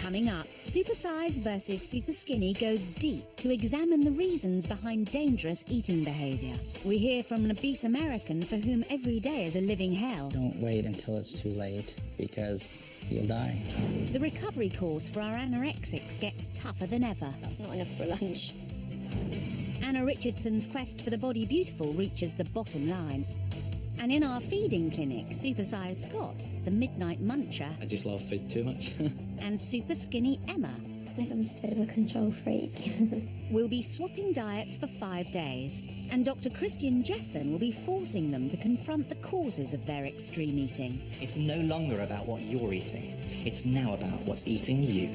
Coming up, Supersize versus Superskinny goes deep to examine the reasons behind dangerous eating behaviour. We hear from an obese American for whom every day is a living hell. Don't wait until it's too late, because you'll die. The recovery course for our anorexics gets tougher than ever. That's not enough for lunch. Anna Richardson's quest for the body beautiful reaches the bottom line. And in our feeding clinic, Supersize Scott, the midnight muncher, I just love food too much. and super skinny Emma Maybe I'm just a bit of a control freak. will be swapping diets for 5 days. And Dr. Christian Jessen will be forcing them to confront the causes of their extreme eating. It's no longer about what you're eating. It's now about what's eating you.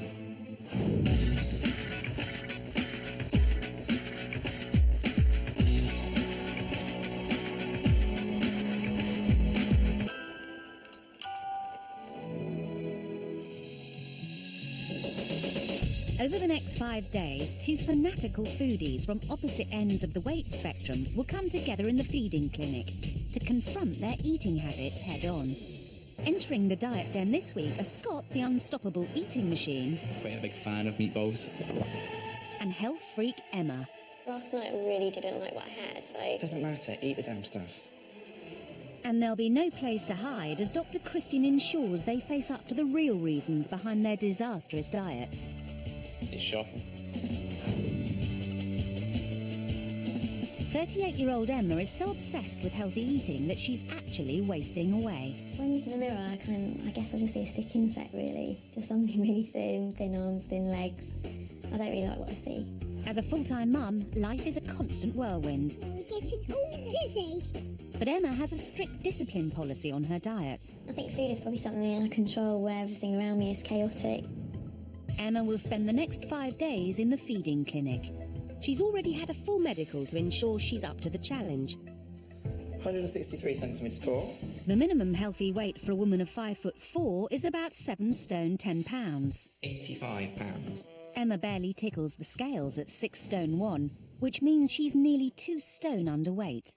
Over the next 5 days, two fanatical foodies from opposite ends of the weight spectrum will come together in the feeding clinic to confront their eating habits head-on. Entering the diet den this week are Scott, the unstoppable eating machine, Quite a big fan of meatballs. and health freak Emma. Last night I really didn't like what I had, so... It doesn't matter, eat the damn stuff. And there'll be no place to hide as Dr. Christian ensures they face up to the real reasons behind their disastrous diets. It's shocking. 38-year-old Emma is so obsessed with healthy eating that she's actually wasting away. When I look in the mirror, I guess I just see a stick insect, really. Just something really thin arms, thin legs. I don't really like what I see. As a full-time mum, life is a constant whirlwind. I'm getting all dizzy. But Emma has a strict discipline policy on her diet. I think food is probably something I control where everything around me is chaotic. Emma will spend the next 5 days in the feeding clinic. She's already had a full medical to ensure she's up to the challenge. 163 centimetres tall. The minimum healthy weight for a woman of 5'4" is about 7 stone 10 pounds. 85 pounds. Emma barely tickles the scales at 6 stone 1, which means she's nearly 2 stone underweight.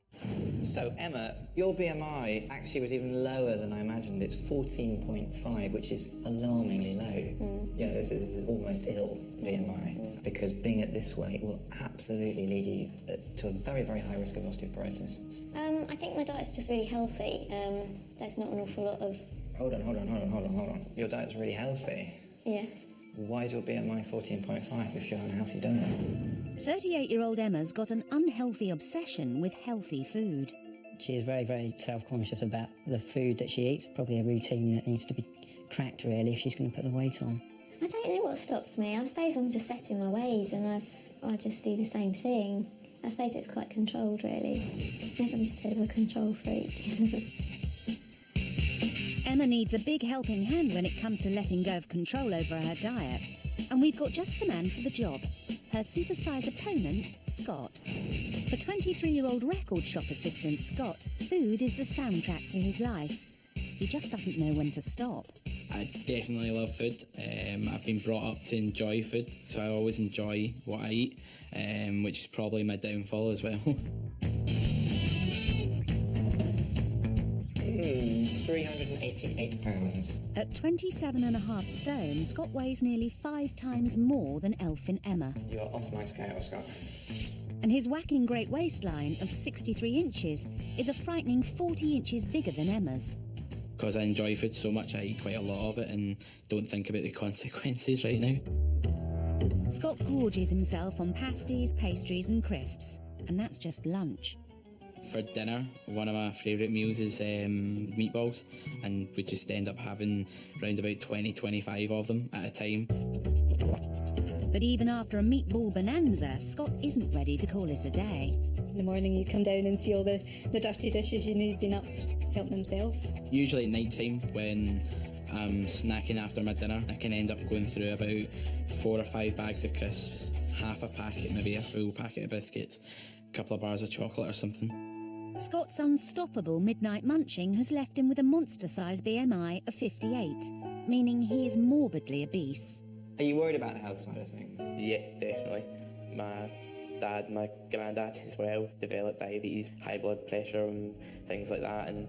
So, Emma, your BMI actually was even lower than I imagined. It's 14.5, which is alarmingly low. Yeah, this is almost ill BMI, because being at this weight will absolutely lead you to a very, very high risk of osteoporosis. I think my diet's just really healthy. There's not an awful lot of... Hold on. Your diet's really healthy. Yeah. Why is your BMI 14.5 if you're on a healthy diet? 38-year-old Emma's got an unhealthy obsession with healthy food. She is very, very self-conscious about the food that she eats. Probably a routine that needs to be cracked, really, if she's going to put the weight on. I don't know what stops me. I suppose I'm just set in my ways and I just do the same thing. I suppose it's quite controlled, really. Maybe I'm just a bit of a control freak. Emma needs a big helping hand when it comes to letting go of control over her diet. And we've got just the man for the job. Her supersize opponent, Scott. For 23-year-old record shop assistant Scott, food is the soundtrack to his life. He just doesn't know when to stop. I definitely love food. I've been brought up to enjoy food, so I always enjoy what I eat, which is probably my downfall as well. 388 pounds. At 27.5 stone, Scott weighs nearly 5 times more than Elfin Emma. You are off my scale, Scott. And his whacking great waistline of 63 inches is a frightening 40 inches bigger than Emma's. Because I enjoy food so much, I eat quite a lot of it and don't think about the consequences right now. Scott gorges himself on pasties, pastries and crisps. And that's just lunch. For dinner, one of my favourite meals is meatballs, and we just end up having around about 20-25 of them at a time. But even after a meatball bonanza, Scott isn't ready to call it a day. In the morning you come down and see all the dirty dishes you need been up helping himself. Usually at night time, when I'm snacking after my dinner, I can end up going through about 4 or 5 bags of crisps, half a packet, maybe a full packet of biscuits, a couple of bars of chocolate or something. Scott's unstoppable midnight munching has left him with a monster-sized BMI of 58, meaning he is morbidly obese. Are you worried about the health side of things? Yeah, definitely. My dad, my granddad as well, developed diabetes, high blood pressure and things like that, and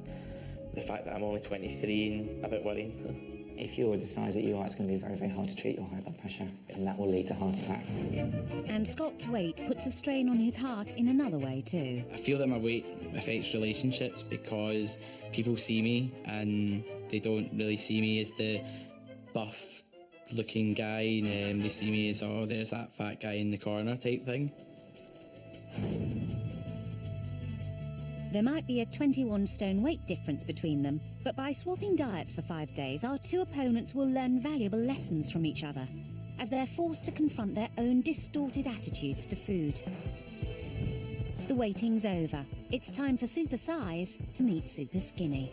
the fact that I'm only 23 and a bit worrying. If you're the size that you are, it's going to be very, very hard to treat your high blood pressure, and that will lead to heart attack. And Scott's weight puts a strain on his heart in another way too. I feel that my weight affects relationships because people see me and they don't really see me as the buff looking guy, and they see me as, oh, there's that fat guy in the corner type thing. There might be a 21 stone weight difference between them, but by swapping diets for 5 days, our two opponents will learn valuable lessons from each other, as they're forced to confront their own distorted attitudes to food. The waiting's over. It's time for Supersize to meet Superskinny.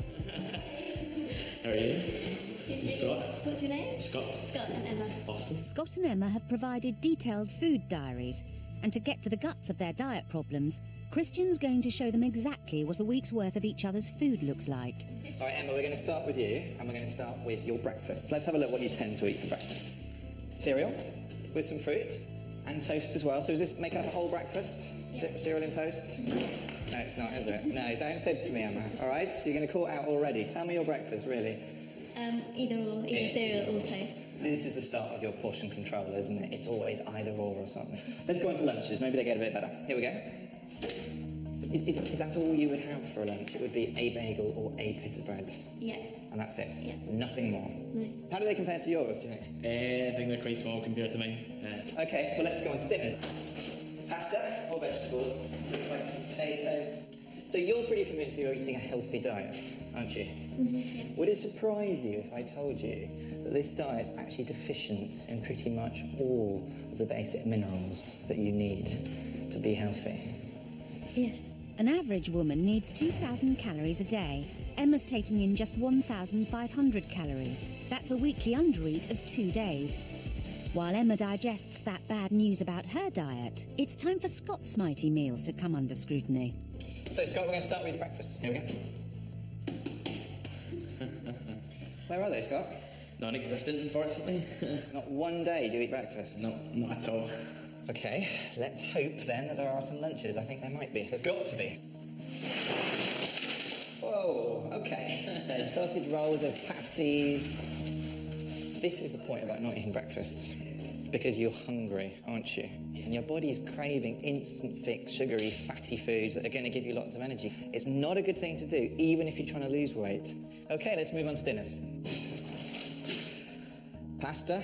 How are you? Scott. What's your name? Scott. Scott and Emma. Awesome. Scott and Emma have provided detailed food diaries, and to get to the guts of their diet problems, Christian's going to show them exactly what a week's worth of each other's food looks like. All right, Emma, we're going to start with you, and we're going to start with your breakfast. Let's have a look what you tend to eat for breakfast. Cereal with some fruit and toast as well. So does this make up a whole breakfast? Cereal and toast? No, it's not, is it? No, don't fib to me, Emma. All right, so you're going to call it out already. Tell me your breakfast, really. Either or, either cereal or toast. This is the start of your portion control, isn't it? It's always either or something. Let's go into lunches. Maybe they get a bit better. Here we go. Is that all you would have for a lunch? It would be a bagel or a pita bread? Yeah. And that's it? Yeah. Nothing more? No. How do they compare to yours, do you think? I think they're quite small compared to mine. Okay, well, let's go on to dinners. Pasta or vegetables? Looks like some potato. So you're pretty convinced you're eating a healthy diet, aren't you? Mm-hmm. Would it surprise you if I told you that this diet's actually deficient in pretty much all of the basic minerals that you need to be healthy? Yes. An average woman needs 2,000 calories a day. Emma's taking in just 1,500 calories. That's a weekly undereat of 2 days. While Emma digests that bad news about her diet, it's time for Scott's mighty meals to come under scrutiny. So, Scott, we're going to start with breakfast. Here we go. Where are they, Scott? Non-existent, unfortunately. Not one day do you eat breakfast? No, not at all. Okay, let's hope then that there are some lunches. I think there might be. There've got to be. Whoa, okay. There's sausage rolls, there's pasties. This is the point about not eating breakfasts. Because you're hungry, aren't you? And your body's craving instant fix, sugary, fatty foods that are going to give you lots of energy. It's not a good thing to do, even if you're trying to lose weight. Okay, let's move on to dinners. Pasta.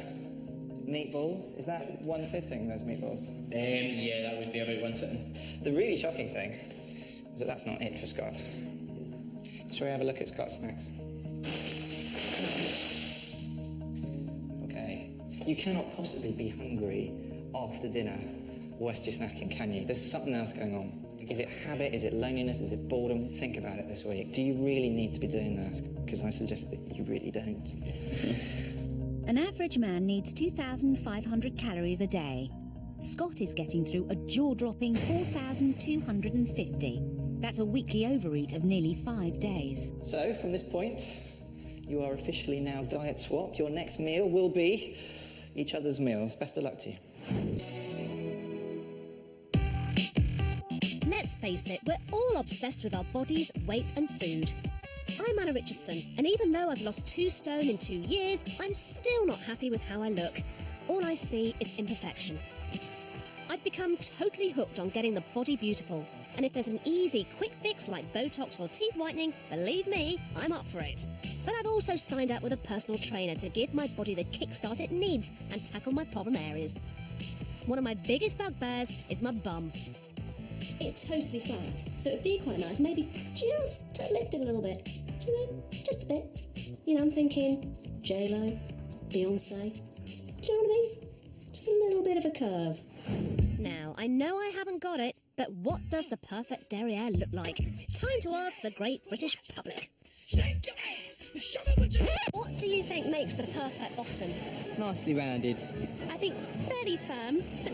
Meatballs, is that one sitting, those meatballs? Yeah, that would be about one sitting. The really shocking thing is that that's not it for Scott. Shall we have a look at Scott's snacks? Okay. You cannot possibly be hungry after dinner whilst you're snacking, can you? There's something else going on. Is it habit? Is it loneliness? Is it boredom? Think about it this week. Do you really need to be doing that? Because I suggest that you really don't. An average man needs 2,500 calories a day. Scott is getting through a jaw-dropping 4,250. That's a weekly overeat of nearly 5 days. So, from this point, you are officially now diet swapped. Your next meal will be each other's meals. Best of luck to you. Let's face it, we're all obsessed with our bodies, weight and food. I'm Anna Richardson, and even though I've lost 2 stone in 2 years, I'm still not happy with how I look. All I see is imperfection. I've become totally hooked on getting the body beautiful, and if there's an easy, quick fix like Botox or teeth whitening, believe me, I'm up for it. But I've also signed up with a personal trainer to give my body the kickstart it needs and tackle my problem areas. One of my biggest bugbears is my bum. It's totally flat, so it'd be quite nice, maybe just to lift it a little bit. Do you mean? Just a bit. You know, I'm thinking J-Lo, Beyonce. Do you know what I mean? Just a little bit of a curve. Now, I know I haven't got it, but what does the perfect derriere look like? Time to ask the great British public. What do you think makes the perfect bottom? Nicely rounded. I think fairly firm, but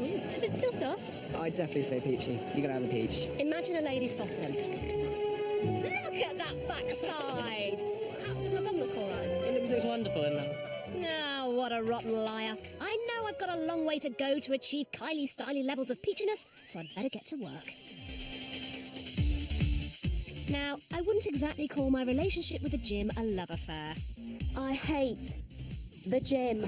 still soft. I'd definitely say peachy. You're going to have a peach. Imagine a lady's bottom. Look at that backside! How does my bum look all right? It looks wonderful, isn't it? Oh, what a rotten liar. I know I've got a long way to go to achieve Kylie-styly levels of peachiness, so I'd better get to work. Now, I wouldn't exactly call my relationship with the gym a love affair. I hate the gym.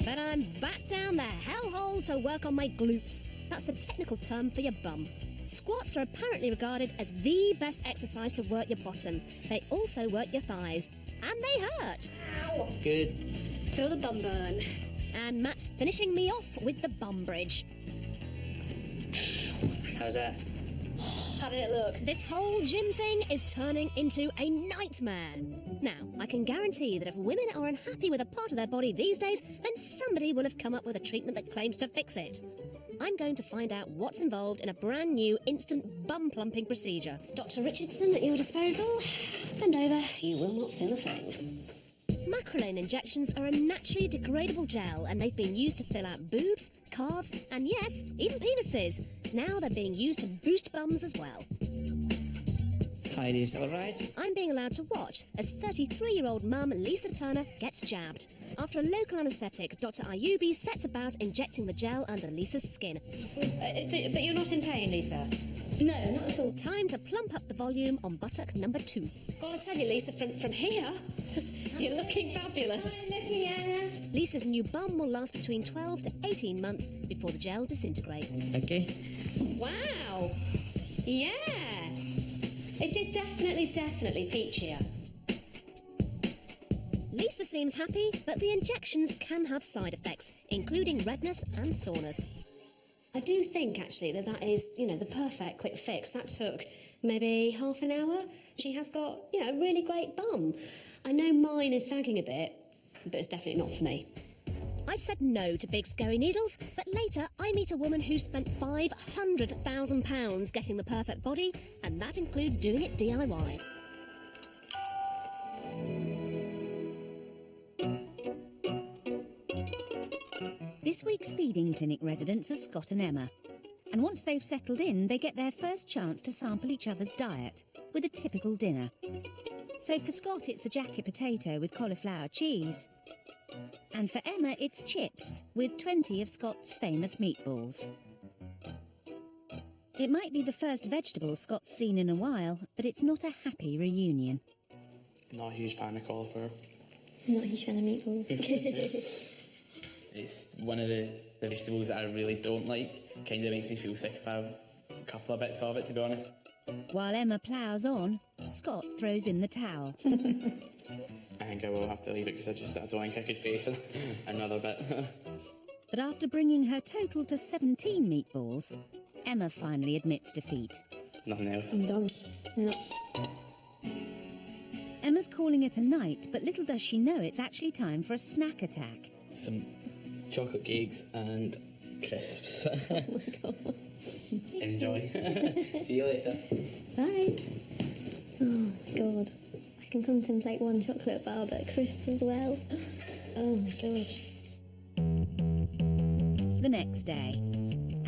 But I'm back down the hellhole to work on my glutes. That's the technical term for your bum. Squats are apparently regarded as the best exercise to work your bottom. They also work your thighs. And they hurt. Ow. Good. Feel the bum burn. And Matt's finishing me off with the bum bridge. How's that? How did it look? This whole gym thing is turning into a nightmare. Now, I can guarantee that if women are unhappy with a part of their body these days, then somebody will have come up with a treatment that claims to fix it. I'm going to find out what's involved in a brand new instant bum plumping procedure. Dr. Richardson, at your disposal. Bend over, you will not feel a thing. Macrolane injections are a naturally degradable gel, and they've been used to fill out boobs, calves, and yes, even penises. Now they're being used to boost bums as well. Heidi's all right? I'm being allowed to watch as 33-year-old mum Lisa Turner gets jabbed. After a local anaesthetic, Dr. Ayubi sets about injecting the gel under Lisa's skin. But you're not in pain, Lisa? No, not at all. Time to plump up the volume on buttock number 2. Gotta tell you, Lisa, from here, you're looking fabulous. Hi, looking Anna. Lisa's new bum will last between 12 to 18 months before the gel disintegrates. Okay. Wow. Yeah. It is definitely peachier. Lisa seems happy, but the injections can have side effects, including redness and soreness. I do think, actually, that is, the perfect quick fix. That took maybe half an hour. She has got, a really great bum. I know mine is sagging a bit, but it's definitely not for me. I've said no to big scary needles, but later I meet a woman who spent £500,000 getting the perfect body, and that includes doing it DIY. This week's feeding clinic residents are Scott and Emma. And once they've settled in, they get their first chance to sample each other's diet with a typical dinner. So for Scott, it's a jacket potato with cauliflower cheese. And for Emma, it's chips with 20 of Scott's famous meatballs. It might be the first vegetable Scott's seen in a while, but it's not a happy reunion. Not a huge fan of cauliflower. I'm not a huge fan of meatballs. It's one of the vegetables that I really don't like. Kind of makes me feel sick if I have a couple of bits of it, to be honest. While Emma ploughs on, Scott throws in the towel. I think I will have to leave it because I don't think I could face another bit. But after bringing her total to 17 meatballs, Emma finally admits defeat. Nothing else. I'm done. No. Emma's calling it a night, but little does she know it's actually time for a snack attack. Some chocolate cakes and crisps. Oh my God. Enjoy. See you later. Bye. Oh God. I can contemplate one chocolate bar, but crisps as well. Oh my God. The next day.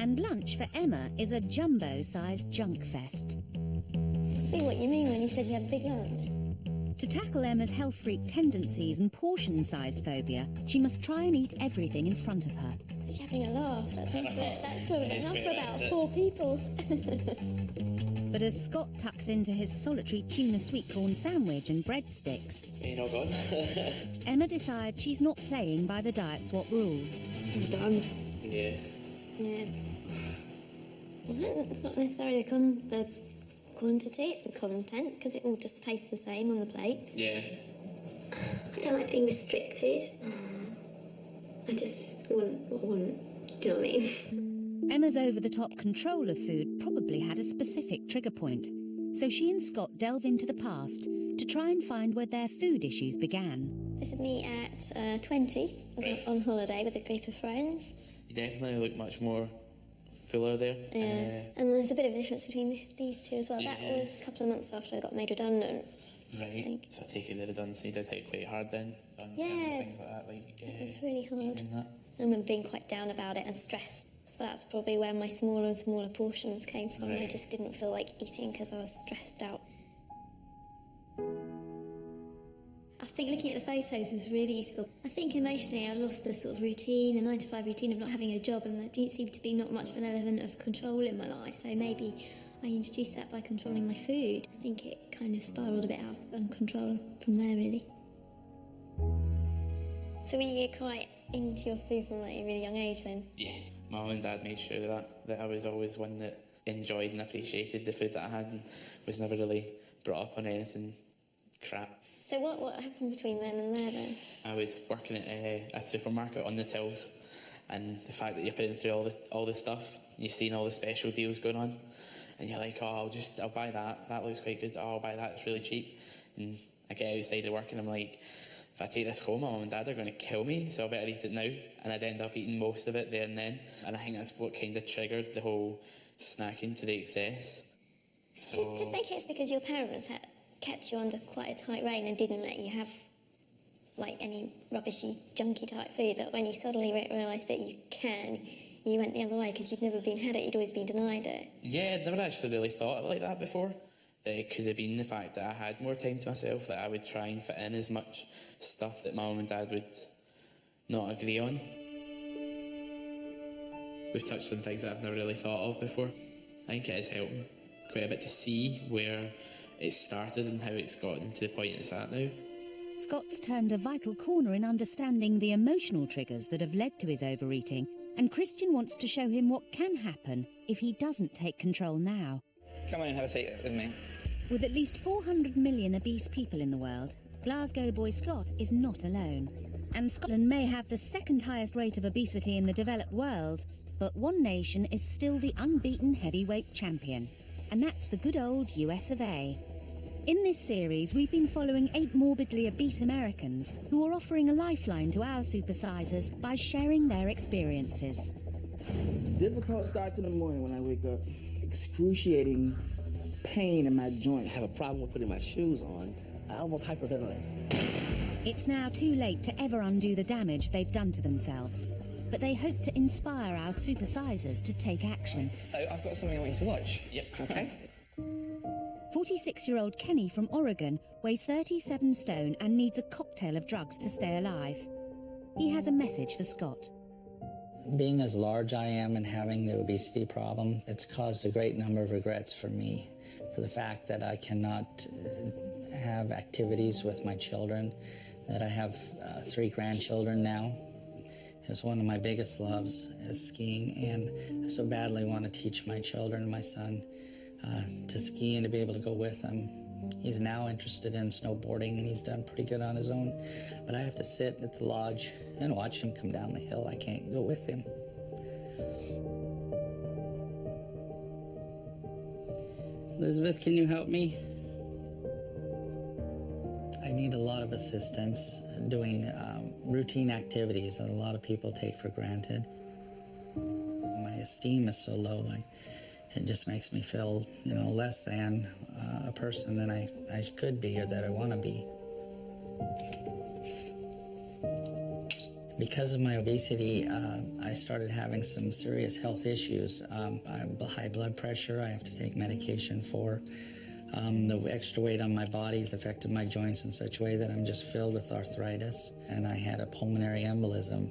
And lunch for Emma is a jumbo-sized junk fest. See what you mean when you said you had a big lunch. To tackle Emma's health freak tendencies and portion size phobia, she must try and eat everything in front of her. She's having a laugh. That's enough for about 4 people. But as Scott tucks into his solitary tuna sweet corn sandwich and breadsticks, You're not gone. Emma decides she's not playing by the diet swap rules. I'm done. Yeah. Yeah. It's not necessarily the quantity, it's the content, because it all just tastes the same on the plate. Yeah. I don't like being restricted. I just want what I want. Do you know what I mean? Emma's over-the-top control of food probably had a specific trigger point, so she and Scott delve into the past to try and find where their food issues began. This is me at 20. I was on holiday with a group of friends. You definitely look much more fuller there. Yeah. And there's a bit of a difference between these two as well. Yeah. That was a couple of months after I got made redundant. Right. So I take it the redundancy did hit quite hard then. Yeah. Things like that. It's really hard. That. I remember being quite down about it and stressed. So that's probably where my smaller and smaller portions came from. Right. I just didn't feel like eating because I was stressed out. I think looking at the photos was really useful. I think emotionally I lost the sort of routine, the 9-to-5 routine of not having a job, and there didn't seem to be not much of an element of control in my life. So maybe I introduced that by controlling my food. I think it kind of spiralled a bit out of control from there, really. So were you quite into your food from like a really young age then? Yeah, my mum and dad made sure that I was always one that enjoyed and appreciated the food that I had and was never really brought up on anything crap. So what happened between then and there then? I was working at a supermarket on the tills, and the fact that you're putting through all the stuff, you've seen all the special deals going on, and you're like, oh, I'll buy that looks quite good, oh, I'll buy that, it's really cheap. And I get outside of work and I'm like, if I take this home, my mum and dad are going to kill me, so I better eat it now. And I'd end up eating most of it there and then. And I think that's what kind of triggered the whole snacking to the excess. So, do you think it's because your parents had kept you under quite a tight rein and didn't let you have like any rubbishy, junky type food, that when you suddenly realised that you went the other way because you'd never been had it, you'd always been denied it? yeah, I'd never actually really thought like that before. That it could have been the fact that I had more time to myself, that I would try and fit in as much stuff that my mum and dad would not agree on. We've touched on things that I've never really thought of before. I think it has helped quite a bit to see where it started and how it's gotten to the point it's at now. Scott's turned a vital corner in understanding the emotional triggers that have led to his overeating, and Christian wants to show him what can happen if he doesn't take control now. Come on in, have a seat with me. With at least 400 million obese people in the world, Glasgow boy Scott is not alone. And Scotland may have the second highest rate of obesity in the developed world, but one nation is still the unbeaten heavyweight champion, and that's the good old US of A. In this series, we've been following 8 morbidly obese Americans who are offering a lifeline to our supersizers by sharing their experiences. Difficult starts in the morning when I wake up. Excruciating pain in my joints. I have a problem with putting my shoes on. I almost hyperventilate. It's now too late to ever undo the damage they've done to themselves, but they hope to inspire our supersizers to take action. So I've got something I want you to watch. Yep. Okay. 46-year-old Kenny from Oregon weighs 37 stone and needs a cocktail of drugs to stay alive. He has a message for Scott. Being as large I am and having the obesity problem, it's caused a great number of regrets for me, for the fact that I cannot have activities with my children, that I have 3 grandchildren now. It's one of my biggest loves is skiing, and I so badly want to teach my children and my son to ski and to be able to go with them. He's now interested in snowboarding, and he's done pretty good on his own. But I have to sit at the lodge and watch him come down the hill. I can't go with him. Elizabeth, can you help me? I need a lot of assistance doing routine activities that a lot of people take for granted. My esteem is so low. It just makes me feel, less than a person than I could be or that I want to be. Because of my obesity, I started having some serious health issues. I have high blood pressure I have to take medication for. The extra weight on my body has affected my joints in such a way that I'm just filled with arthritis. And I had a pulmonary embolism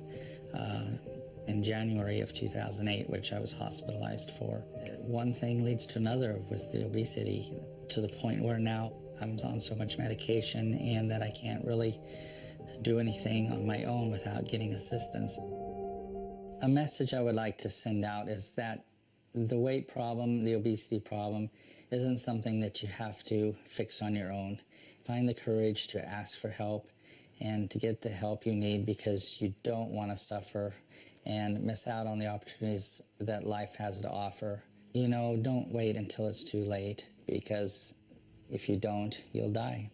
in January of 2008, which I was hospitalized for. One thing leads to another with the obesity, to the point where now I'm on so much medication and that I can't really do anything on my own without getting assistance. A message I would like to send out is that the weight problem, the obesity problem, isn't something that you have to fix on your own. Find the courage to ask for help and to get the help you need, because you don't want to suffer and miss out on the opportunities that life has to offer. Don't wait until it's too late, because if you don't, you'll die.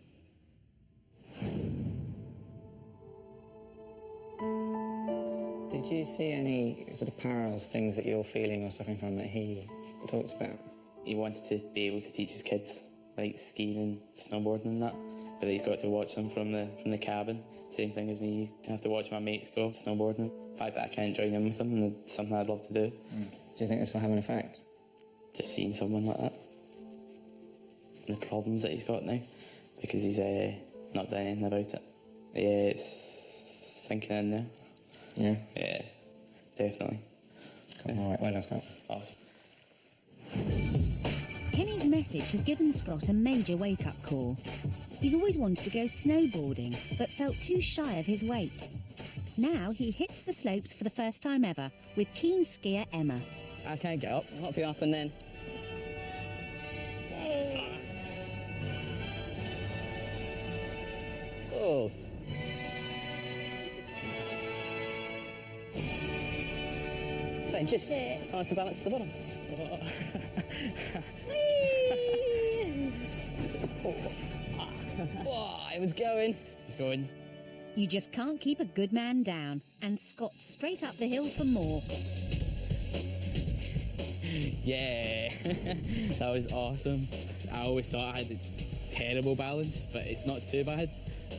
Did you see any sort of parallels, things that you're feeling or suffering from that he talked about? He wanted to be able to teach his kids, like skiing and snowboarding and that, but he's got to watch them from the cabin. Same thing as me, I have to watch my mates go snowboarding. The fact that I can't join in with them, and it's something I'd love to do. Do you think this will have an effect? Just seeing someone like that, and the problems that he's got now, because he's not doing anything about it. Yeah, it's sinking in there. Yeah? Yeah, definitely. Cool. All right, well done, Scott. Awesome. Kenny's message has given Scott a major wake-up call. He's always wanted to go snowboarding, but felt too shy of his weight. Now he hits the slopes for the first time ever with keen skier Emma. I can't get up. I'll help you up and then. Oh. So just nice and balance to the bottom. Wow, it was going. It's going. You just can't keep a good man down, and Scott straight up the hill for more. Yeah, that was awesome. I always thought I had a terrible balance, but it's not too bad,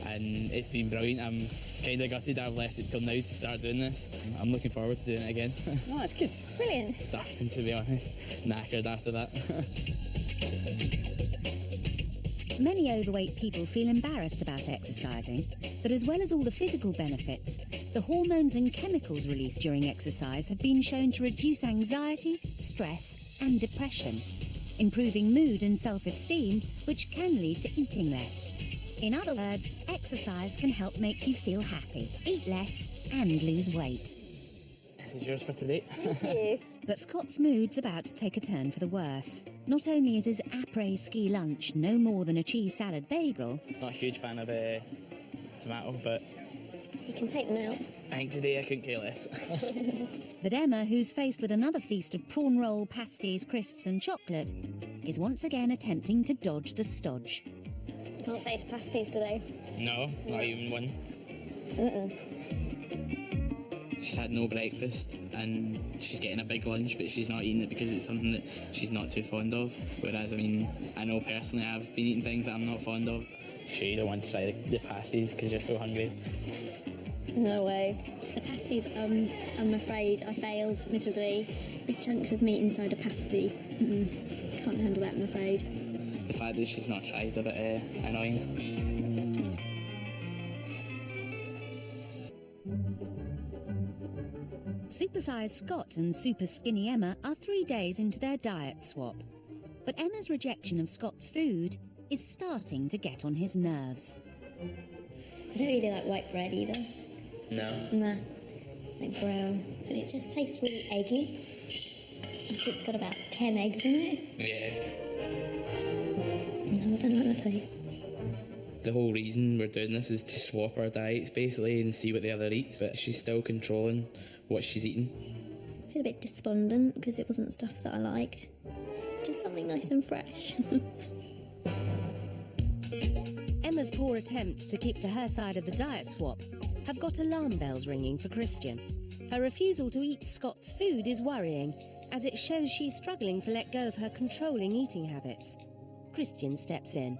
and it's been brilliant. I'm kind of gutted I've left it till now to start doing this. I'm looking forward to doing it again. Oh, that's good. Brilliant. Starting, to be honest, knackered after that. Many overweight people feel embarrassed about exercising, but as well as all the physical benefits, the hormones and chemicals released during exercise have been shown to reduce anxiety, stress and depression, improving mood and self-esteem, which can lead to eating less. In other words, exercise can help make you feel happy, eat less and lose weight. This is yours for today. Thank you. But Scott's mood's about to take a turn for the worse. Not only is his après-ski lunch no more than a cheese salad bagel... Not a huge fan of tomato, but You can take them out. I think today I couldn't care less. But Emma, who's faced with another feast of prawn roll, pasties, crisps and chocolate, is once again attempting to dodge the stodge. Can't face pasties today. No, not even one. She's had no breakfast and she's getting a big lunch, but she's not eating it because it's something that she's not too fond of. Whereas, I mean, I know personally I've been eating things that I'm not fond of. Sure, you don't want to try the pasties because you're so hungry. No way. The pasties, I'm afraid I failed miserably. Big chunks of meat inside a pasty. Can't handle that, I'm afraid. The fact that she's not tried is a bit annoying. Supersize Scott and Superskinny Emma are 3 days into their diet swap. But Emma's rejection of Scott's food is starting to get on his nerves. I don't really like white bread either. No. Nah. It's like brown. So it just tastes really eggy. It's got about 10 eggs in it. Yeah. No, I don't like the taste. The whole reason we're doing this is to swap our diets basically and see what the other eats, but she's still controlling what she's eating. I feel a bit despondent because it wasn't stuff that I liked. Just something nice and fresh. Emma's poor attempts to keep to her side of the diet swap have got alarm bells ringing for Christian. Her refusal to eat Scott's food is worrying, as it shows she's struggling to let go of her controlling eating habits. Christian steps in.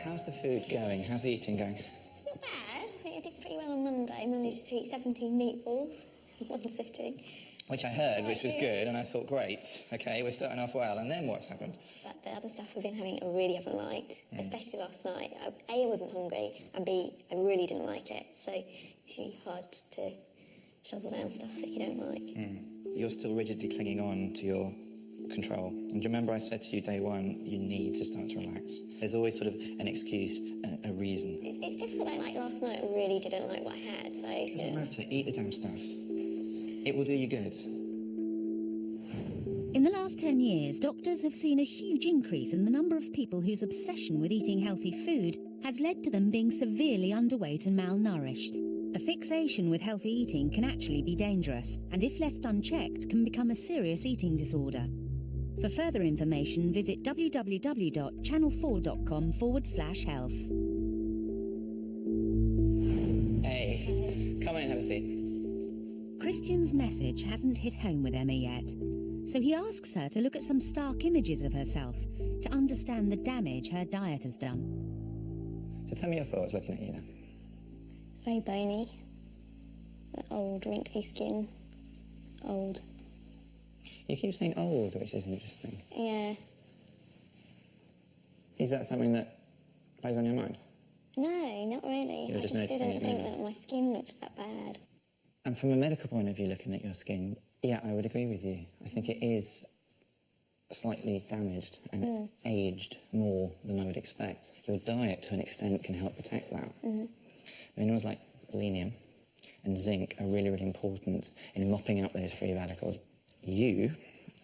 How's the food going? How's the eating going? It's not bad. I think I did pretty well on Monday. I managed to eat 17 meatballs in one sitting. Which I heard, which was good, and I thought, great, okay, we're starting off well, and then what's happened? But the other stuff we've been having I really haven't liked, especially last night. A, I wasn't hungry, and B, I really didn't like it. So it's really hard to shovel down stuff that you don't like. You're still rigidly clinging on to your control. And do you remember I said to you day one, you need to start to relax? There's always sort of an excuse, a reason. It's difficult, like last night I really didn't like what I had, so... It doesn't matter, eat the damn stuff. It will do you good. In the last 10 years, doctors have seen a huge increase in the number of people whose obsession with eating healthy food has led to them being severely underweight and malnourished. A fixation with healthy eating can actually be dangerous, and if left unchecked, can become a serious eating disorder. For further information, visit www.channel4.com/health. Hey, come on in, have a seat. Christian's message hasn't hit home with Emma yet, so he asks her to look at some stark images of herself to understand the damage her diet has done. So tell me your thoughts looking at you then. Very bony. The old, wrinkly skin. Old. You keep saying old, which is interesting. Yeah. Is that something that plays on your mind? No, not really. You're I just just noticing didn't it think now. that my skin looked that bad. And from a medical point of view, looking at your skin, yeah, I would agree with you. I think it is slightly damaged and aged more than I would expect. Your diet, to an extent, can help protect that. Minerals like selenium and zinc are really, really important in mopping up those free radicals. You,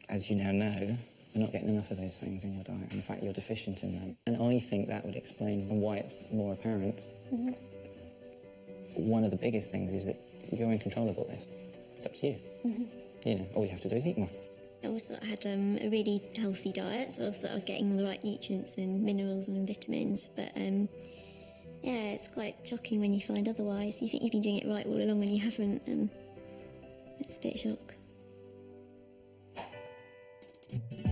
as you now know, are not getting enough of those things in your diet. In fact, you're deficient in them. And I think that would explain why it's more apparent. Mm-hmm. One of the biggest things is that you're in control of all this. It's up to you. Mm-hmm. You know, all you have to do is eat more. I always thought I had a really healthy diet, so I always thought I was getting the right nutrients and minerals and vitamins, but yeah, it's quite shocking when you find otherwise. You think you've been doing it right all along when you haven't, and it's a bit shock.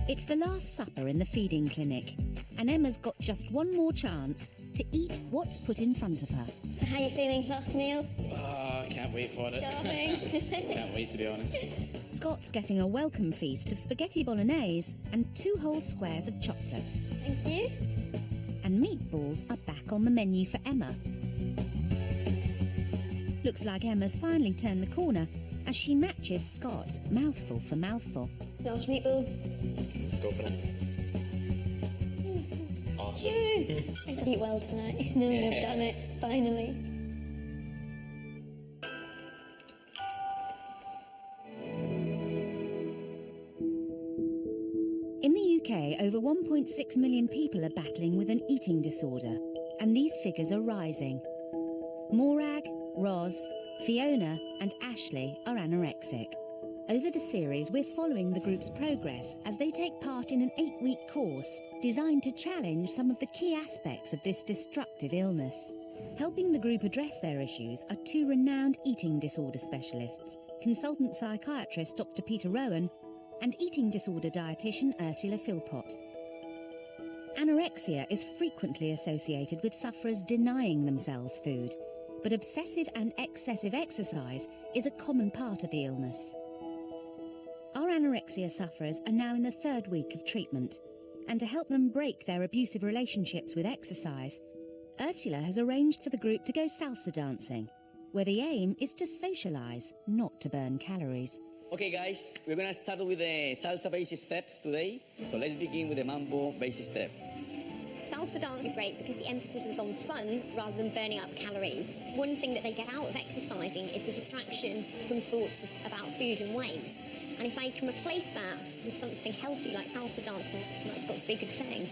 It's the last supper in the feeding clinic, and Emma's got just one more chance to eat what's put in front of her. So how are you feeling last meal? I can't wait for it. Starving? Can't wait, to be honest. Scott's getting a welcome feast of spaghetti bolognese and 2 whole squares of chocolate. Thank you. And meatballs are back on the menu for Emma. Looks like Emma's finally turned the corner as she matches Scott, mouthful for mouthful. Large meatball. Go for it. Awesome. I can eat well tonight, knowing I've done it, finally. In the UK, over 1.6 million people are battling with an eating disorder, and these figures are rising. Morag, Roz, Fiona and Ashley are anorexic. Over the series, we're following the group's progress as they take part in an 8-week course designed to challenge some of the key aspects of this destructive illness. Helping the group address their issues are 2 renowned eating disorder specialists, consultant psychiatrist Dr. Peter Rowan and eating disorder dietitian Ursula Philpott. Anorexia is frequently associated with sufferers denying themselves food, but obsessive and excessive exercise is a common part of the illness. Our anorexia sufferers are now in the 3rd week of treatment, and to help them break their abusive relationships with exercise, Ursula has arranged for the group to go salsa dancing, where the aim is to socialise, not to burn calories. Okay guys, we're gonna start with the salsa basic steps today, so let's begin with the mambo basic step. Salsa dance is great because the emphasis is on fun rather than burning up calories. One thing that they get out of exercising is the distraction from thoughts about food and weight. And if I can replace that with something healthy like salsa dancing, that's got to be a good thing.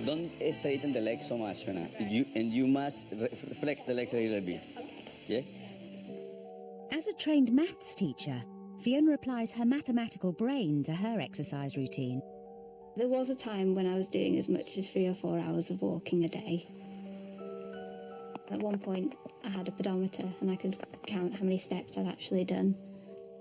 Don't straighten the legs so much, Fiona. You must flex the legs a little bit. Okay. Yes? As a trained maths teacher, Fiona applies her mathematical brain to her exercise routine. There was a time when I was doing as much as 3 or 4 hours of walking a day. At one point, I had a pedometer and I could count how many steps I'd actually done.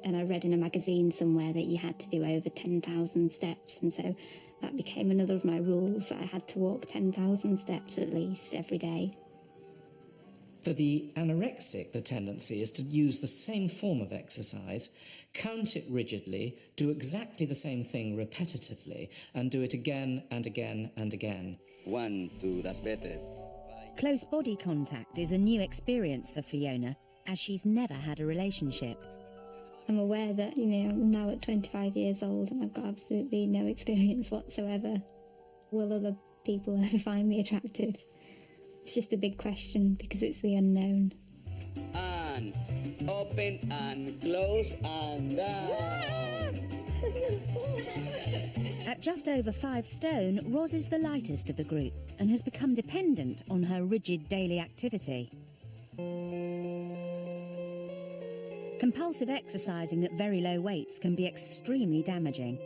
And I read in a magazine somewhere that you had to do over 10,000 steps, and so that became another of my rules. I had to walk 10,000 steps at least every day. For the anorexic, the tendency is to use the same form of exercise, count it rigidly, do exactly the same thing repetitively, and do it again and again and again. 1, 2, that's better. Close body contact is a new experience for Fiona, as she's never had a relationship. I'm aware that, I'm now at 25 years old and I've got absolutely no experience whatsoever. Will other people ever find me attractive? It's just a big question because it's the unknown. And open and close and down. At just over 5 stone, Roz is the lightest of the group and has become dependent on her rigid daily activity. Compulsive exercising at very low weights can be extremely damaging,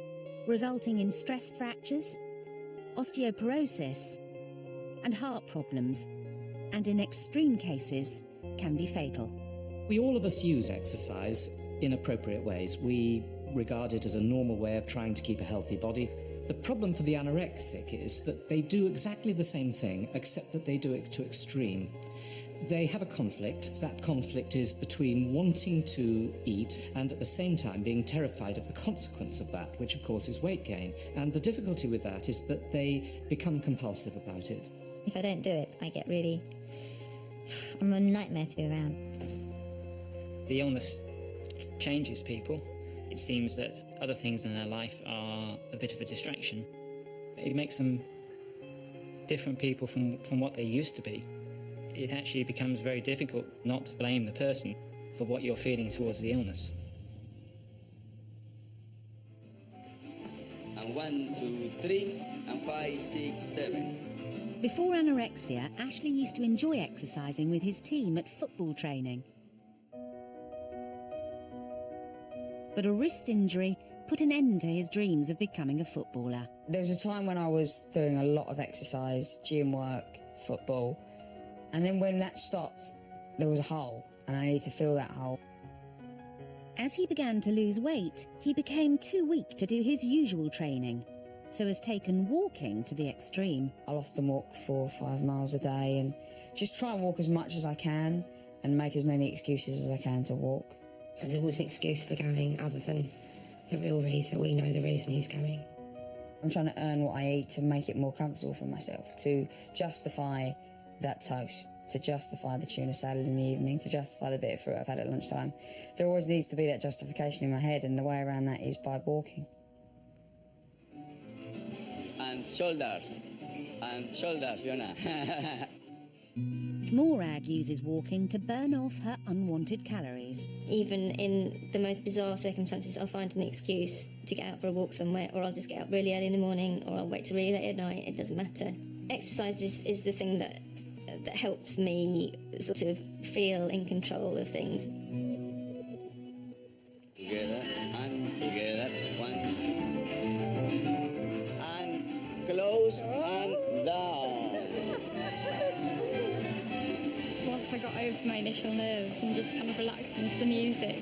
resulting in stress fractures, osteoporosis, and heart problems, and in extreme cases, can be fatal. All of us use exercise in appropriate ways. We regard it as a normal way of trying to keep a healthy body. The problem for the anorexic is that they do exactly the same thing, except that they do it to extreme. They have a conflict. That conflict is between wanting to eat and at the same time being terrified of the consequence of that, which of course is weight gain. And the difficulty with that is that they become compulsive about it. If I don't do it, I'm a nightmare to be around. The illness changes people. It seems that other things in their life are a bit of a distraction. It makes them different people from what they used to be. It actually becomes very difficult not to blame the person. for what you're feeling towards the illness. And 1, 2, 3, and 5, 6, 7. Before anorexia, Ashley used to enjoy exercising with his team at football training. But a wrist injury put an end to his dreams of becoming a footballer. There was a time when I was doing a lot of exercise, gym work, football, and then when that stopped, there was a hole, and I needed to fill that hole. As he began to lose weight, he became too weak to do his usual training, so has taken walking to the extreme. I'll often walk 4 or 5 miles a day and just try and walk as much as I can and make as many excuses as I can to walk. There's always an excuse for going other than the real reason. We know the reason he's going. I'm trying to earn what I eat to make it more comfortable for myself, to justify that toast, to justify the tuna salad in the evening, to justify the bit of fruit I've had at lunchtime. There always needs to be that justification in my head, and the way around that is by walking. And shoulders, Fiona. Morag uses walking to burn off her unwanted calories. Even in the most bizarre circumstances, I'll find an excuse to get out for a walk somewhere, or I'll just get up really early in the morning, or I'll wait till really late at night. It doesn't matter. Exercise is the thing that helps me sort of feel in control of things. Together, and together. 1. And close, and down. Once I got over my initial nerves and just kind of relaxed into the music,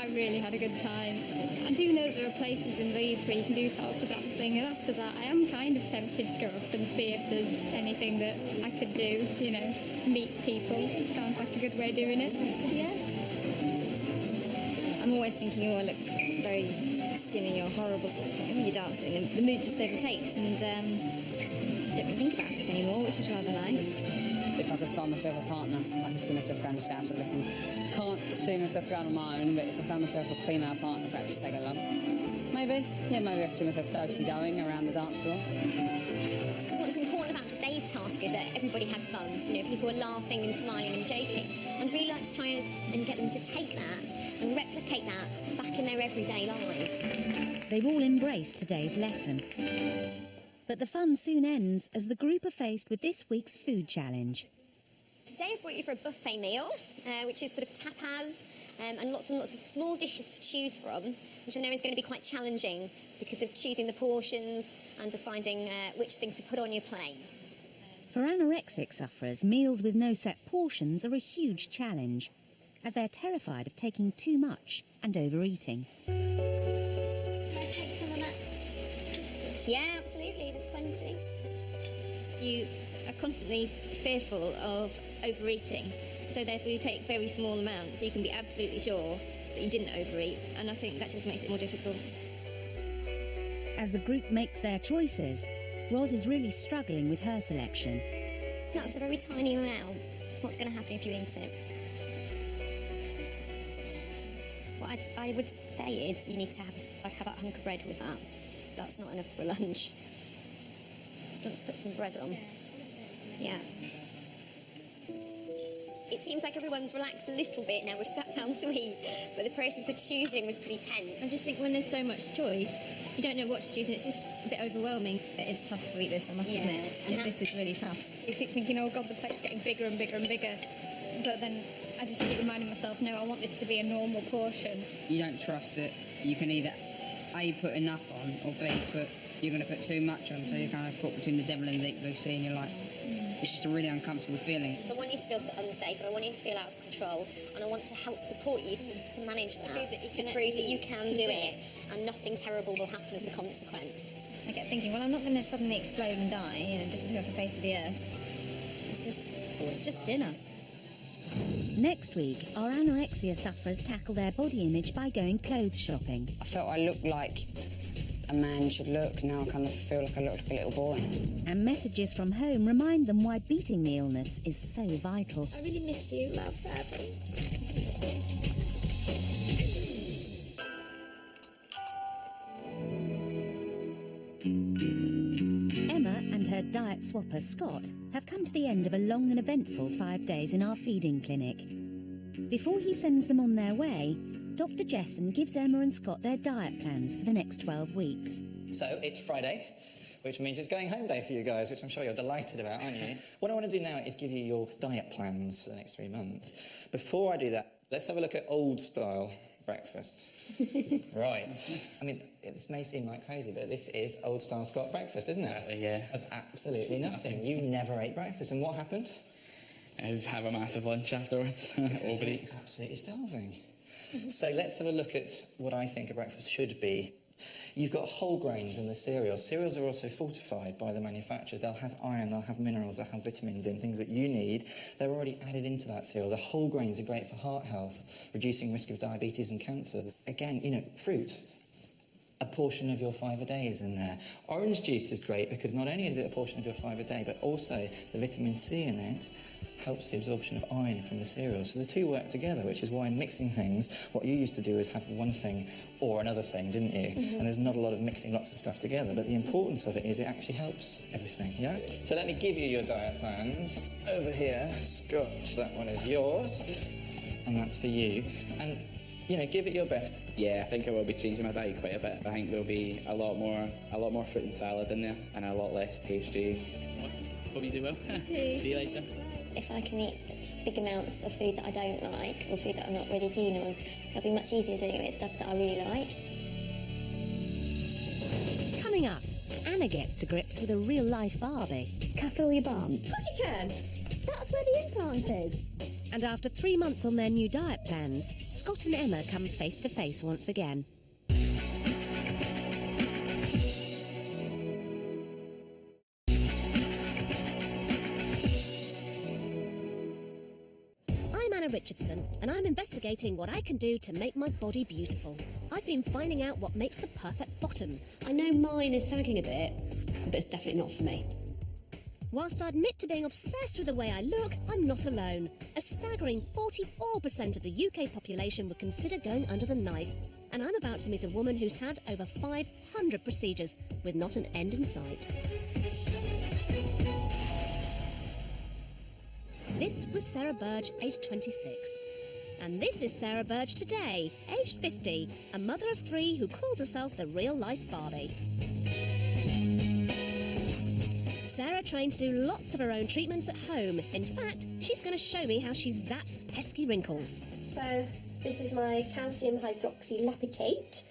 I really had a good time. I do know that there are places in Leeds where you can do salsa dancing, and after that I am kind of tempted to go up and see if there's anything that I could do, you know, meet people. It sounds like a good way of doing it. Yeah. I'm always thinking, oh, I look very skinny or horrible. When you're dancing, the mood just overtakes, and don't really think about it anymore, which is rather nice. If I could find myself a partner, I can see myself going to salsa lessons. Can't see myself going on my own, but if I found myself a female partner, perhaps take along. Maybe I can see myself doing around the dance floor. What's important about today's task is that everybody had fun. You know, people were laughing and smiling and joking. And really like to try and get them to take that and replicate that back in their everyday lives. They've all embraced today's lesson. But the fun soon ends as the group are faced with this week's food challenge. Today I've brought you for a buffet meal, which is sort of tapas and lots of small dishes to choose from, which I know is going to be quite challenging because of choosing the portions and deciding which things to put on your plate. For anorexic sufferers, meals with no set portions are a huge challenge, as they're terrified of taking too much and overeating. Yeah, absolutely, there's plenty. You are constantly fearful of overeating, so therefore you take very small amounts so you can be absolutely sure that you didn't overeat, and I think that just makes it more difficult. As the group makes their choices, Roz is really struggling with her selection. That's a very tiny amount. What's going to happen if you eat it? What I would say is you need to have a hunk of bread with that. That's not enough for lunch. Just want to put some bread on. Yeah. It seems like everyone's relaxed a little bit now we've sat down to eat, but the process of choosing was pretty tense. I just think when there's so much choice, you don't know what to choose, and it's just a bit overwhelming. It is tough to eat this, I must admit. This is really tough. You keep thinking, oh God, the plate's getting bigger and bigger and bigger. But then I just keep reminding myself, no, I want this to be a normal portion. You don't trust that you can either A, put enough on, or B, you're going to put too much on, so you're kind of caught between the devil and the deep blue sea, and you're like, it's just a really uncomfortable feeling. So I want you to feel unsafe, and I want you to feel out of control, and I want to help support you to manage that, to prove that you can do it, and nothing terrible will happen as a consequence. I kept thinking, well, I'm not going to suddenly explode and die, disappear off the face of the earth. It's just dinner. Next week, our anorexia sufferers tackle their body image by going clothes shopping. I felt I looked like a man should look. Now I kind of feel like I look like a little boy. And messages from home remind them why beating the illness is so vital. I really miss you, love, badly. Emma and her diet swapper, Scott, have come to the end of a long and eventful 5 days in our feeding clinic. Before he sends them on their way, Dr. Jessen gives Emma and Scott their diet plans for the next 12 weeks. So it's Friday, which means it's going home day for you guys, which I'm sure you're delighted about, aren't you? What I want to do now is give you your diet plans for the next 3 months. Before I do that, let's have a look at old-style breakfasts. Right. I mean, it may seem like crazy, but this is old-style Scott breakfast, isn't it? Yeah. Of absolutely nothing. You never ate breakfast, and what happened? I have a massive lunch afterwards. Overeat. Absolutely starving. So let's have a look at what I think a breakfast should be. You've got whole grains in the cereals. Cereals are also fortified by the manufacturers. They'll have iron, they'll have minerals, they'll have vitamins in, things that you need. They're already added into that cereal. The whole grains are great for heart health, reducing risk of diabetes and cancer. Again, you know, fruit. A portion of your 5 a day is in there. Orange juice is great because not only is it a portion of your 5 a day, but also the vitamin C in it helps the absorption of iron from the cereals. So the two work together, which is why in mixing things, what you used to do is have one thing or another thing, didn't you? And there's not a lot of mixing lots of stuff together, but the importance of it is it actually helps everything, yeah? So let me give you your diet plans. Over here, Scott, that one is yours, and that's for you. And, you know, give it your best. Yeah, I think I will be changing my diet quite a bit. I think there'll be a lot more fruit and salad in there, and a lot less pastry. Awesome. Hope you do well. See you later. If I can eat big amounts of food that I don't like, or food that I'm not really keen on, it'll be much easier doing it with stuff that I really like. Coming up, Anna gets to grips with a real-life Barbie. Can I fill your bum? Of course you can. That's where the implant is. And after 3 months on their new diet plans, Scott and Emma come face to face once again. I'm Anna Richardson, and I'm investigating what I can do to make my body beautiful. I've been finding out what makes the perfect bottom. I know mine is sagging a bit, but it's definitely not for me. Whilst I admit to being obsessed with the way I look, I'm not alone. A staggering 44% of the UK population would consider going under the knife. And I'm about to meet a woman who's had over 500 procedures with not an end in sight. This was Sarah Burge, aged 26. And this is Sarah Burge today, aged 50, a mother of 3 who calls herself the real-life Barbie. Sarah trained to do lots of her own treatments at home. In fact, she's going to show me how she zaps pesky wrinkles. So, this is my calcium hydroxylapitate,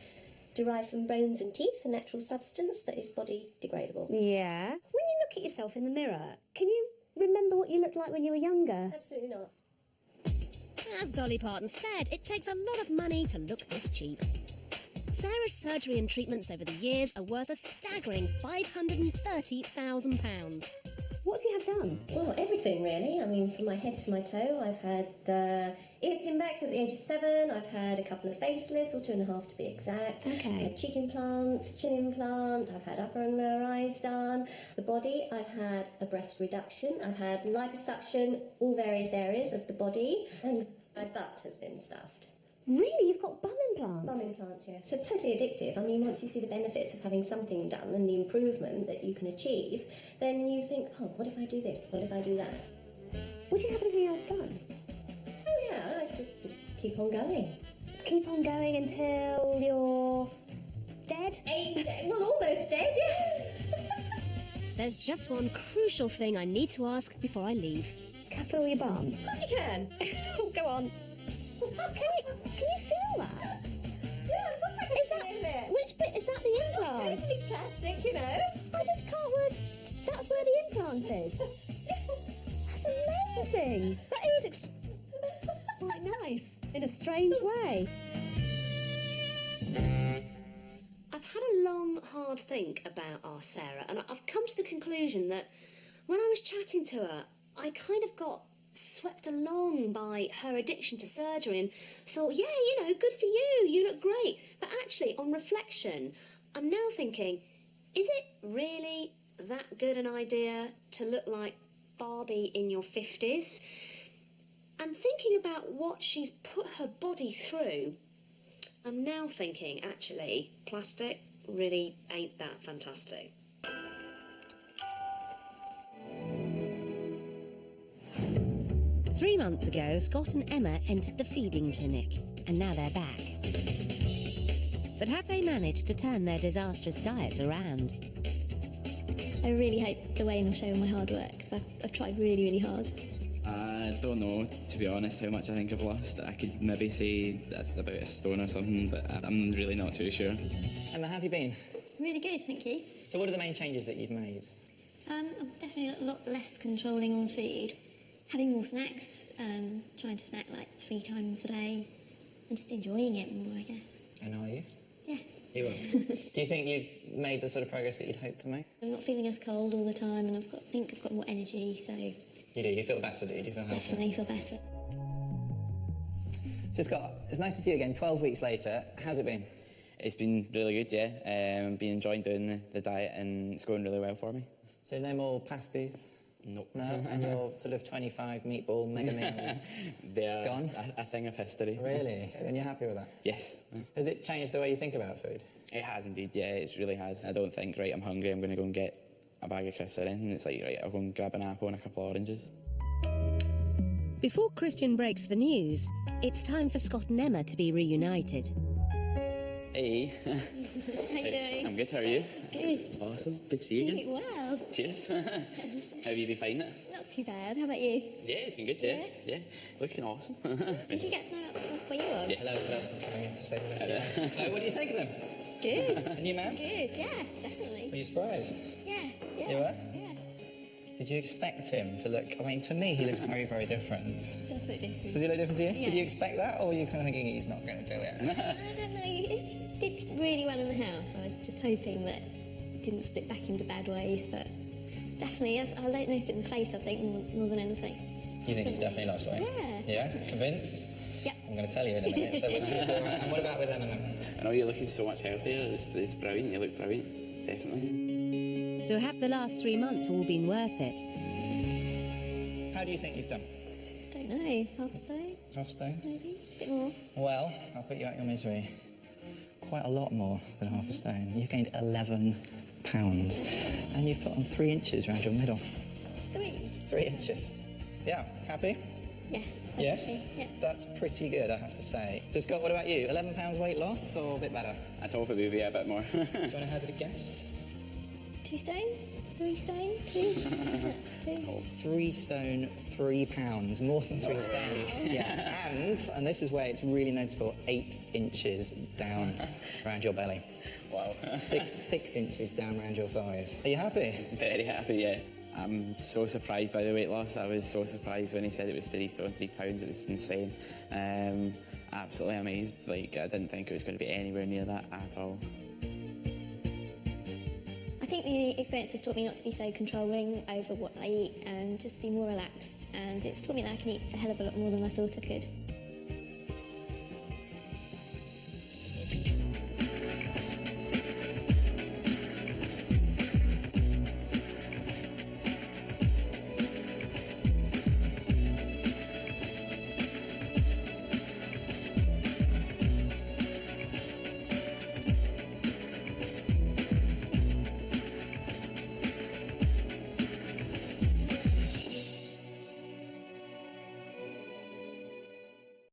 derived from bones and teeth, a natural substance that is body degradable. Yeah. When you look at yourself in the mirror, can you remember what you looked like when you were younger? Absolutely not. As Dolly Parton said, it takes a lot of money to look this cheap. Sarah's surgery and treatments over the years are worth a staggering £530,000. What have you had done? Well, everything really. I mean, from my head to my toe. I've had ear pin back at the age of 7. I've had a couple of facelifts, or 2.5 to be exact. Okay. I've had cheek implants, chin implant. I've had upper and lower eyes done. The body, I've had a breast reduction. I've had liposuction, all various areas of the body. And my butt has been stuffed. Really? You've got bum implants? Bum implants, yeah. So totally addictive. I mean, once you see the benefits of having something done and the improvement that you can achieve, then you think, oh, what if I do this? What if I do that? Would you have anything else done? Oh, yeah, I could just keep on going. Keep on going until you're dead? Well, almost dead, yes. There's just one crucial thing I need to ask before I leave. Can I feel your bum? Of course you can. Go on. Can you feel that? Yeah, of course I can feel in there. Which bit is that the implant? It's totally plastic, you know. I just can't work. That's where the implant is. That's amazing. That is quite nice in a strange way. I've had a long, hard think about our Sarah, and I've come to the conclusion that when I was chatting to her, I kind of got swept along by her addiction to surgery and thought, yeah, you know, good for you, you look great. But actually, on reflection, I'm now thinking, is it really that good an idea to look like Barbie in your 50s? And thinking about what she's put her body through, I'm now thinking, actually, plastic really ain't that fantastic. 3 months ago, Scott and Emma entered the feeding clinic, and now they're back. But have they managed to turn their disastrous diets around? I really hope the weigh-in will show all my hard work, because I've tried really, really hard. I don't know, to be honest, how much I think I've lost. I could maybe say about a stone or something, but I'm really not too sure. Emma, how have you been? Really good, thank you. So what are the main changes that you've made? I'm definitely a lot less controlling on food. Having more snacks, trying to snack like 3 times a day, and just enjoying it more, I guess. And are you? Yes. You are. Do you think you've made the sort of progress that you'd hoped to make? I'm not feeling as cold all the time, and I think I've got more energy, so... You do? You feel better, do you? Do you feel healthier? Definitely feel better. So Scott, it's nice to see you again 12 weeks later. How's it been? It's been really good, yeah. I've been enjoying doing the diet and it's going really well for me. So no more pasties? Nope. No? And your sort of 25 meatball mega meals? They're gone? a thing of history. Really? And you're happy with that? Yes. Has it changed the way you think about food? It has indeed, yeah, it really has. I don't think, right, I'm hungry, I'm going to go and get a bag of crisps or anything. It's like, right, I'll go and grab an apple and a couple of oranges. Before Christian breaks the news, it's time for Scott and Emma to be reunited. Hey. How you doing? I'm good, how are you? Good. Awesome, good to see you again. You look well. Cheers. How have you been finding it? Not too bad. How about you? Yeah, it's been good, yeah. Yeah, looking awesome. Did you get some were you on? Yeah. Hello, I'm coming in to say hello. So what do you think of him? Good. A new man? Good, yeah, definitely. Were you surprised? Yeah. You were? Yeah. Did you expect him to look... I mean, to me, he looks very, very different. Does look different. Does he look different to you? Yeah. Did you expect that, or were you kind of thinking he's not going to do it? I don't know. It just did really well in the house. I was just hoping that it didn't slip back into bad ways, but definitely, yes, I noticed it in the face, I think, more than anything. You think he's definitely lost weight? Yeah. Yeah? Convinced? Yeah. I'm going to tell you in a minute. So and what about with Emma then? I know you're looking so much healthier. It's brilliant. You look brilliant. Definitely. So have the last 3 months all been worth it? How do you think you've done? Don't know. Half a stone? Half stone? Maybe. A bit more. Well, I'll put you out your misery. Quite a lot more than half a stone. You've gained 11 pounds. And you've put on 3 inches around your middle. 3? 3 inches. Yeah. Happy? Yes. Yes? Yeah. That's pretty good, I have to say. So, Scott, what about you? 11 pounds weight loss or a bit better? I'd hope it would be a bit more. Do you want to hazard a guess? 2 stone? 3 stone? 2? Is it 2? 3 stone, 3 pounds, more than 3 stone. Yeah, and this is where it's really noticeable, 8 inches down around your belly. Wow. 6 inches down around your thighs. Are you happy? Very happy, yeah. I'm so surprised by the weight loss. I was so surprised when he said it was 3 stone, 3 pounds. It was insane. Absolutely amazed. Like, I didn't think it was going to be anywhere near that at all. I think the experience has taught me not to be so controlling over what I eat and just be more relaxed. And it's taught me that I can eat a hell of a lot more than I thought I could.